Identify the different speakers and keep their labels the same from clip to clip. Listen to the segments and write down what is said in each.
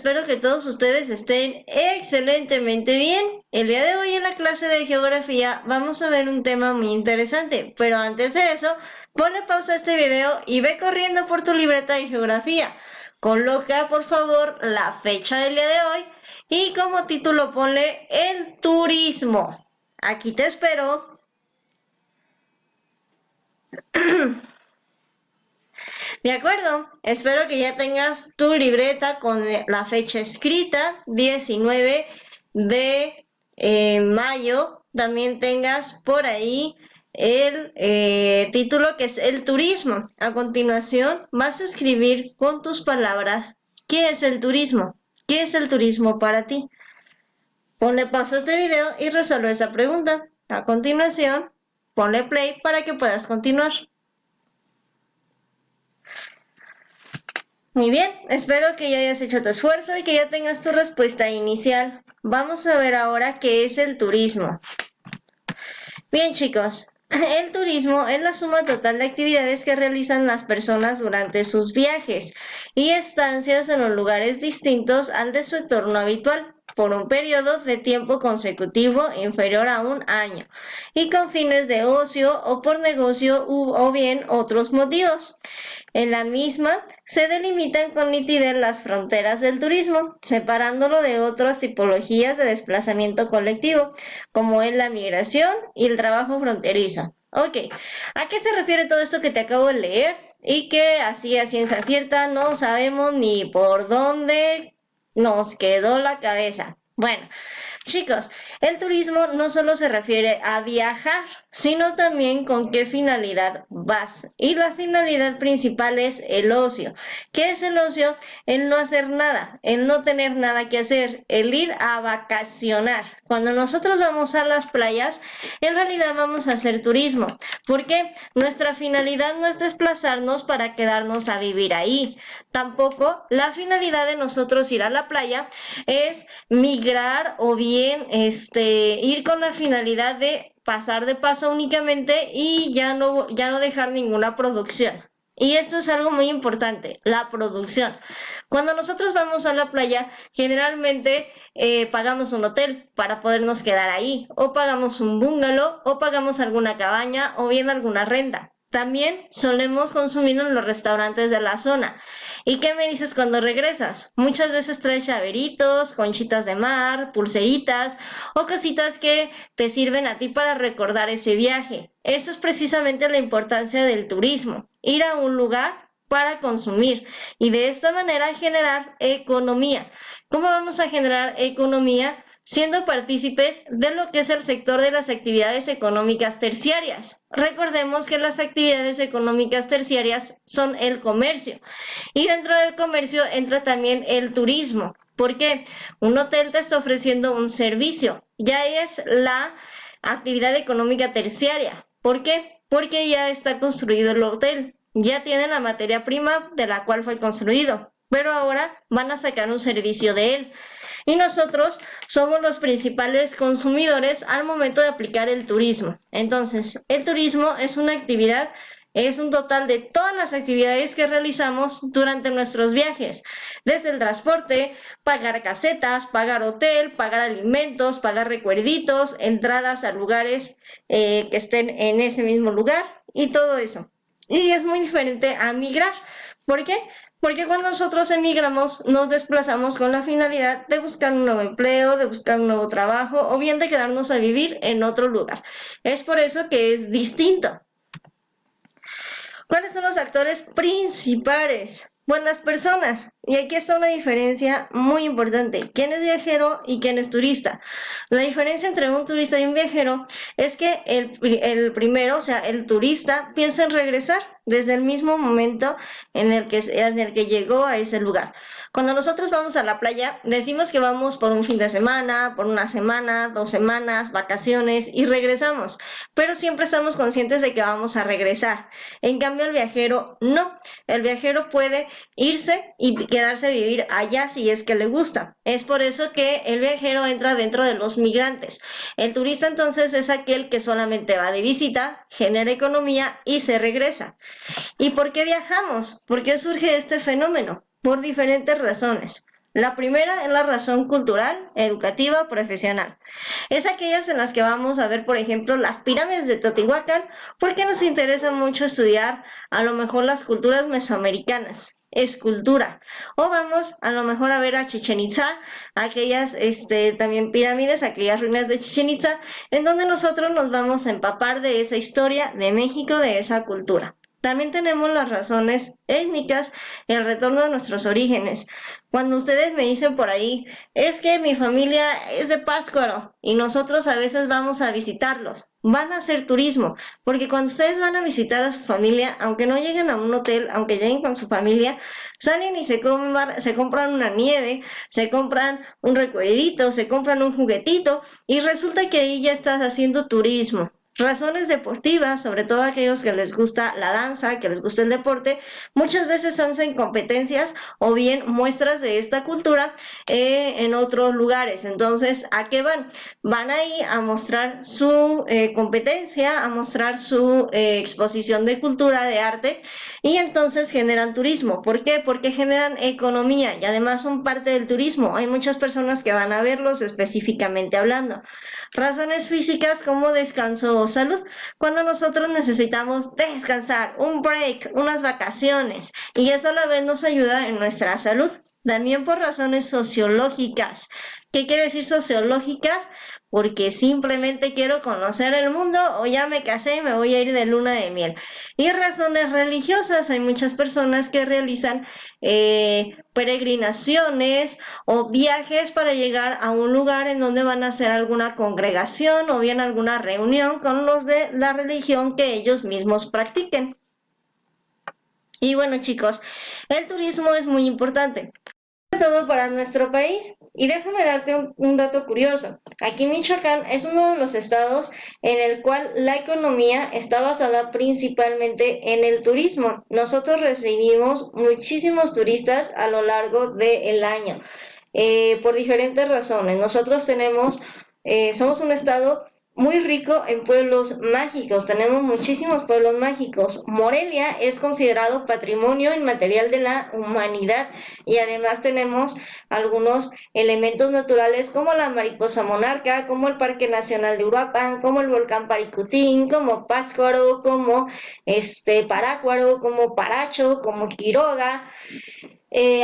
Speaker 1: espero que todos ustedes estén excelentemente bien. El día de hoy en la clase de geografía vamos a ver un tema muy interesante, pero antes de eso, ponle pausa a este video y ve corriendo por tu libreta de geografía. Coloca por favor la fecha del día de hoy y como título ponle el turismo. Aquí te espero. De acuerdo, espero que ya tengas tu libreta con la fecha escrita, 19 de mayo. También tengas por ahí el título que es el turismo. A continuación vas a escribir con tus palabras ¿qué es el turismo? ¿Qué es el turismo para ti? Ponle pausa a este video y resuelve esa pregunta. A continuación, ponle play para que puedas continuar. Muy bien, espero que ya hayas hecho tu esfuerzo y que ya tengas tu respuesta inicial. Vamos a ver ahora qué es el turismo. Bien, chicos, el turismo es la suma total de actividades que realizan las personas durante sus viajes y estancias en los lugares distintos al de su entorno habitual, por un periodo de tiempo consecutivo inferior a un año y con fines de ocio o por negocio o bien otros motivos. En la misma se delimitan con nitidez las fronteras del turismo, separándolo de otras tipologías de desplazamiento colectivo, como es la migración y el trabajo fronterizo. Ok, ¿a qué se refiere todo esto que te acabo de leer? Y que así a ciencia cierta no sabemos ni por dónde nos quedó la cabeza. Bueno, chicos, el turismo no solo se refiere a viajar, sino también con qué finalidad vas. Y la finalidad principal es el ocio. ¿Qué es el ocio? El no hacer nada, el no tener nada que hacer, el ir a vacacionar. Cuando nosotros vamos a las playas, en realidad vamos a hacer turismo, porque nuestra finalidad no es desplazarnos para quedarnos a vivir ahí. Tampoco la finalidad de nosotros ir a la playa es migrar o bien ir con la finalidad de pasar de paso únicamente y ya no dejar ninguna producción. Y esto es algo muy importante, la producción. Cuando nosotros vamos a la playa, generalmente pagamos un hotel para podernos quedar ahí, o pagamos un bungalow, o pagamos alguna cabaña, o bien alguna renta. También solemos consumir en los restaurantes de la zona. ¿Y qué me dices cuando regresas? Muchas veces traes llaveritos, conchitas de mar, pulseritas o cositas que te sirven a ti para recordar ese viaje. Eso es precisamente la importancia del turismo, ir a un lugar para consumir y de esta manera generar economía. ¿Cómo vamos a generar economía? Siendo partícipes de lo que es el sector de las actividades económicas terciarias. Recordemos que las actividades económicas terciarias son el comercio y dentro del comercio entra también el turismo. ¿Por qué? Un hotel te está ofreciendo un servicio, ya es la actividad económica terciaria. ¿Por qué? Porque ya está construido el hotel, ya tiene la materia prima de la cual fue construido, pero ahora van a sacar un servicio de él. Y nosotros somos los principales consumidores al momento de aplicar el turismo. Entonces, el turismo es una actividad, es un total de todas las actividades que realizamos durante nuestros viajes, desde el transporte, pagar casetas, pagar hotel, pagar alimentos, pagar recuerditos, entradas a lugares que estén en ese mismo lugar y todo eso. Y es muy diferente a migrar. ¿Por qué? Porque cuando nosotros emigramos nos desplazamos con la finalidad de buscar un nuevo empleo, de buscar un nuevo trabajo o bien de quedarnos a vivir en otro lugar. Es por eso que es distinto. ¿Cuáles son los actores principales? Pues las personas. Y aquí está una diferencia muy importante. ¿Quién es viajero y quién es turista? La diferencia entre un turista y un viajero es que el primero, o sea, el turista, piensa en regresar desde el mismo momento en el que llegó a ese lugar. Cuando nosotros vamos a la playa, decimos que vamos por un fin de semana, por una semana, 2 semanas, vacaciones y regresamos, pero siempre estamos conscientes de que vamos a regresar. En cambio, el viajero no. El viajero puede irse y quedarse a vivir allá si es que le gusta. Es por eso que el viajero entra dentro de los migrantes. El turista entonces es aquel que solamente va de visita, genera economía y se regresa. ¿Y por qué viajamos? ¿Por qué surge este fenómeno? Por diferentes razones. La primera es la razón cultural, educativa, profesional. Es aquellas en las que vamos a ver, por ejemplo, las pirámides de Teotihuacán, porque nos interesa mucho estudiar a lo mejor las culturas mesoamericanas, escultura. O vamos a lo mejor a ver a Chichen Itza, aquellas también pirámides, aquellas ruinas de Chichen Itza, en donde nosotros nos vamos a empapar de esa historia de México, de esa cultura. También tenemos las razones étnicas, el retorno a nuestros orígenes. Cuando ustedes me dicen por ahí, es que mi familia es de Pátzcuaro y nosotros a veces vamos a visitarlos, van a hacer turismo, porque cuando ustedes van a visitar a su familia, aunque no lleguen a un hotel, aunque lleguen con su familia, salen y se compran una nieve, se compran un recuerdito, se compran un juguetito y resulta que ahí ya estás haciendo turismo. Razones deportivas, sobre todo aquellos que les gusta la danza, que les gusta el deporte, muchas veces hacen competencias o bien muestras de esta cultura en otros lugares. Entonces, ¿a qué van? Van ahí a mostrar su competencia, a mostrar su exposición de cultura, de arte, y entonces generan turismo. ¿Por qué? Porque generan economía y además son parte del turismo. Hay muchas personas que van a verlos específicamente hablando. Razones físicas como descanso o salud. Cuando nosotros necesitamos descansar, un break, unas vacaciones, y eso a la vez nos ayuda en nuestra salud. También por razones sociológicas. ¿Qué quiere decir sociológicas? Porque simplemente quiero conocer el mundo o ya me casé y me voy a ir de luna de miel. Y razones religiosas, hay muchas personas que realizan peregrinaciones o viajes para llegar a un lugar en donde van a hacer alguna congregación o bien alguna reunión con los de la religión que ellos mismos practiquen. Y bueno, chicos, el turismo es muy importante, sobre todo para nuestro país. Y déjame darte un dato curioso. Aquí Michoacán es uno de los estados en el cual la economía está basada principalmente en el turismo. Nosotros recibimos muchísimos turistas a lo largo del año, por diferentes razones. Nosotros somos un estado muy rico en pueblos mágicos, tenemos muchísimos pueblos mágicos. Morelia es considerado patrimonio inmaterial de la humanidad y además tenemos algunos elementos naturales como la mariposa monarca, como el Parque Nacional de Uruapan, como el volcán Paricutín, como Pátzcuaro, como Parácuaro, como Paracho, como Quiroga.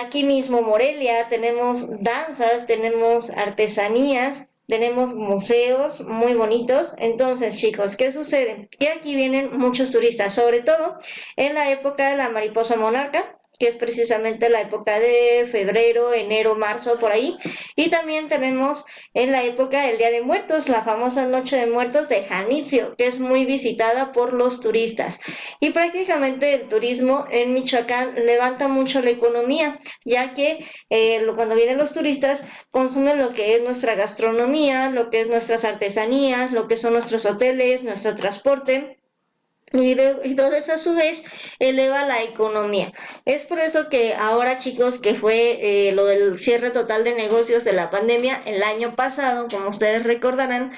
Speaker 1: Aquí mismo Morelia tenemos danzas, tenemos artesanías, tenemos museos muy bonitos. Entonces, chicos, ¿qué sucede? Que aquí vienen muchos turistas, sobre todo en la época de la mariposa monarca, que es precisamente la época de febrero, enero, marzo, por ahí. Y también tenemos en la época del Día de Muertos, la famosa Noche de Muertos de Janitzio, que es muy visitada por los turistas. Y prácticamente el turismo en Michoacán levanta mucho la economía, ya que cuando vienen los turistas consumen lo que es nuestra gastronomía, lo que es nuestras artesanías, lo que son nuestros hoteles, nuestro transporte. Y todo eso a su vez eleva la economía. Es por eso que ahora, chicos, que fue lo del cierre total de negocios de la pandemia el año pasado, como ustedes recordarán,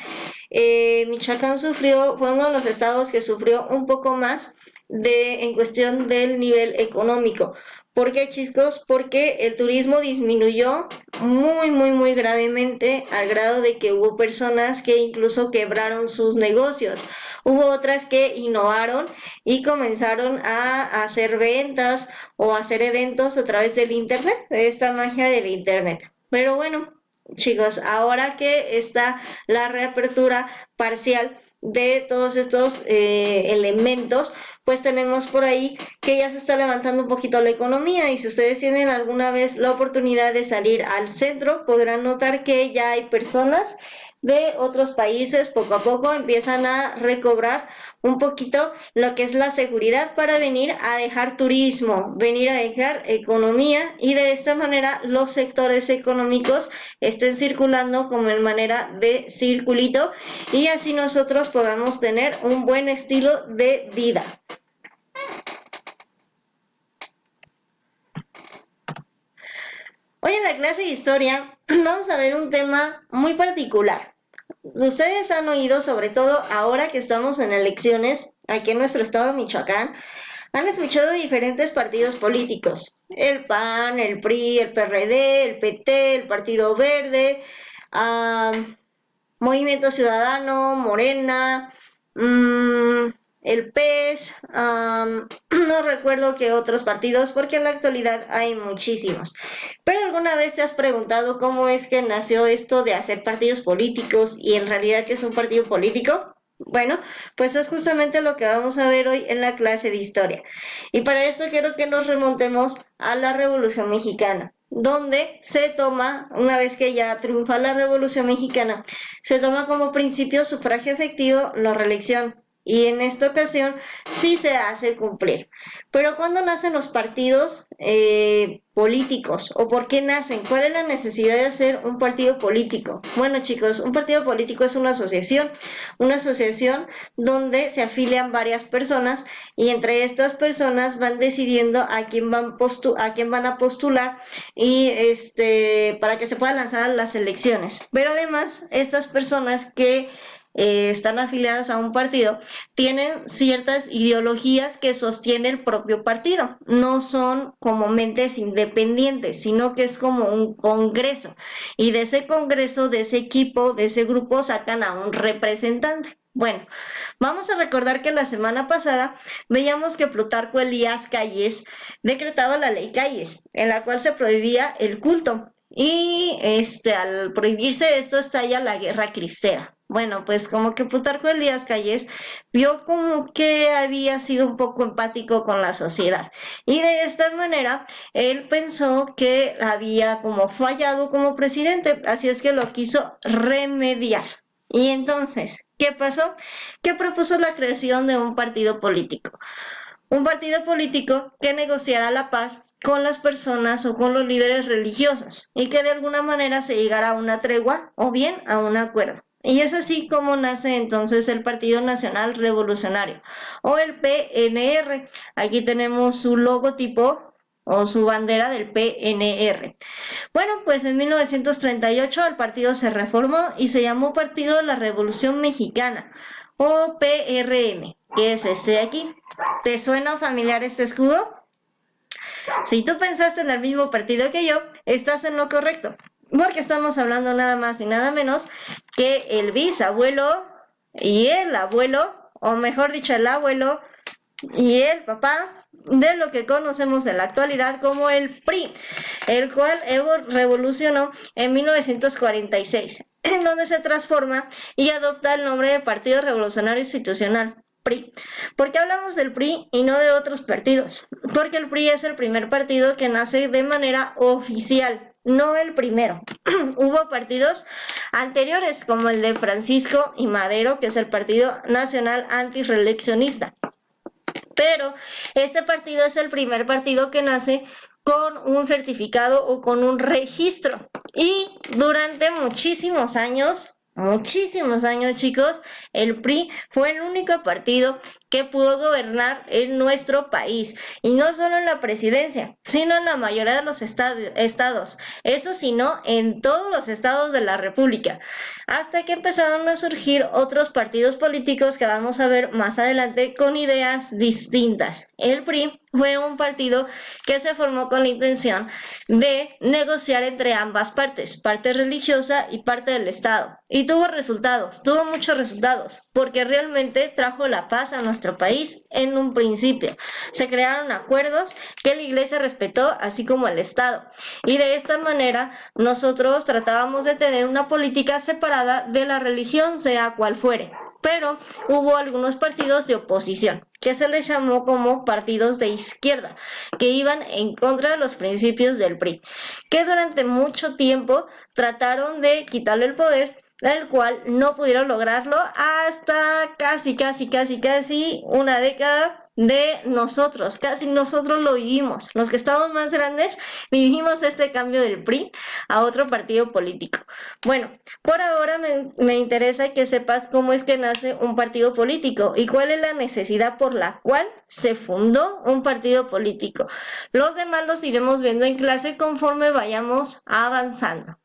Speaker 1: Michoacán fue uno de los estados que sufrió un poco más en cuestión del nivel económico. ¿Por qué, chicos? Porque el turismo disminuyó muy, muy, muy gravemente al grado de que hubo personas que incluso quebraron sus negocios. Hubo otras que innovaron y comenzaron a hacer ventas o hacer eventos a través del Internet, de esta magia del Internet. Pero bueno, chicos, ahora que está la reapertura parcial de todos estos elementos, pues tenemos por ahí que ya se está levantando un poquito la economía y si ustedes tienen alguna vez la oportunidad de salir al centro, podrán notar que ya hay personas de otros países, poco a poco empiezan a recobrar un poquito lo que es la seguridad para venir a dejar turismo, venir a dejar economía y de esta manera los sectores económicos estén circulando como en manera de circulito y así nosotros podamos tener un buen estilo de vida. Hoy en la clase de historia vamos a ver un tema muy particular. Ustedes han oído, sobre todo ahora que estamos en elecciones aquí en nuestro estado de Michoacán, Han escuchado diferentes partidos políticos, el PAN, el PRI, el PRD, el PT, el Partido Verde, Movimiento Ciudadano, Morena, el PES, no recuerdo qué otros partidos, porque en la actualidad hay muchísimos. Pero ¿alguna vez te has preguntado cómo es que nació esto de hacer partidos políticos y en realidad qué es un partido político? Bueno, pues es justamente lo que vamos a ver hoy en la clase de historia. Y para esto quiero que nos remontemos a la Revolución Mexicana, donde se toma, una vez que ya triunfa la Revolución Mexicana, se toma como principio sufragio efectivo, no reelección. Y en esta ocasión sí se hace cumplir. Pero ¿cuándo nacen los partidos políticos? ¿O por qué nacen? ¿Cuál es la necesidad de hacer un partido político? Bueno, chicos, un partido político es una asociación donde se afilian varias personas y entre estas personas van decidiendo a quién van a postular y para que se puedan lanzar las elecciones. Pero además, estas personas que están afiliadas a un partido, tienen ciertas ideologías que sostiene el propio partido. No son como mentes independientes, sino que es como un congreso. Y de ese congreso, de ese equipo, de ese grupo, sacan a un representante. Bueno, vamos a recordar que la semana pasada veíamos que Plutarco Elías Calles decretaba la ley Calles, en la cual se prohibía el culto. Y al prohibirse esto estalla la Guerra Cristera. Bueno, pues como que Plutarco Elías Calles vio como que había sido un poco empático con la sociedad y de esta manera él pensó que había como fallado como presidente, así es que lo quiso remediar. Y entonces, ¿qué pasó? Que propuso la creación de un partido político. Un partido político que negociara la paz con las personas o con los líderes religiosos y que de alguna manera se llegara a una tregua o bien a un acuerdo. Y es así como nace entonces el Partido Nacional Revolucionario o el PNR. Aquí tenemos su logotipo o su bandera del PNR. Bueno, pues en 1938 el partido se reformó y se llamó Partido de la Revolución Mexicana o PRM, que es este de aquí. ¿Te suena familiar este escudo? Si tú pensaste en el mismo partido que yo, estás en lo correcto, porque estamos hablando nada más ni nada menos que el bisabuelo y el abuelo, o mejor dicho, el abuelo y el papá de lo que conocemos en la actualidad como el PRI, el cual revolucionó en 1946, en donde se transforma y adopta el nombre de Partido Revolucionario Institucional. PRI. ¿Por qué hablamos del PRI y no de otros partidos? Porque el PRI es el primer partido que nace de manera oficial, no el primero. Hubo partidos anteriores como el de Francisco y Madero, que es el Partido Nacional Antirreeleccionista. Pero este partido es el primer partido que nace con un certificado o con un registro. Y durante muchísimos años, chicos, el PRI fue el único partido que pudo gobernar en nuestro país, y no solo en la presidencia, sino en la mayoría de los estados, eso sino en todos los estados de la República, hasta que empezaron a surgir otros partidos políticos que vamos a ver más adelante con ideas distintas. El PRI fue un partido que se formó con la intención de negociar entre ambas partes, parte religiosa y parte del Estado. Y tuvo muchos resultados, porque realmente trajo la paz a nuestro país en un principio. Se crearon acuerdos que la Iglesia respetó, así como el Estado. Y de esta manera nosotros tratábamos de tener una política separada de la religión, sea cual fuere. Pero hubo algunos partidos de oposición, que se les llamó como partidos de izquierda, que iban en contra de los principios del PRI, que durante mucho tiempo trataron de quitarle el poder, el cual no pudieron lograrlo hasta casi una década de nosotros, casi nosotros lo vivimos, los que estamos más grandes vivimos este cambio del PRI a otro partido político. Bueno, por ahora me interesa que sepas cómo es que nace un partido político y cuál es la necesidad por la cual se fundó un partido político. Los demás los iremos viendo en clase conforme vayamos avanzando.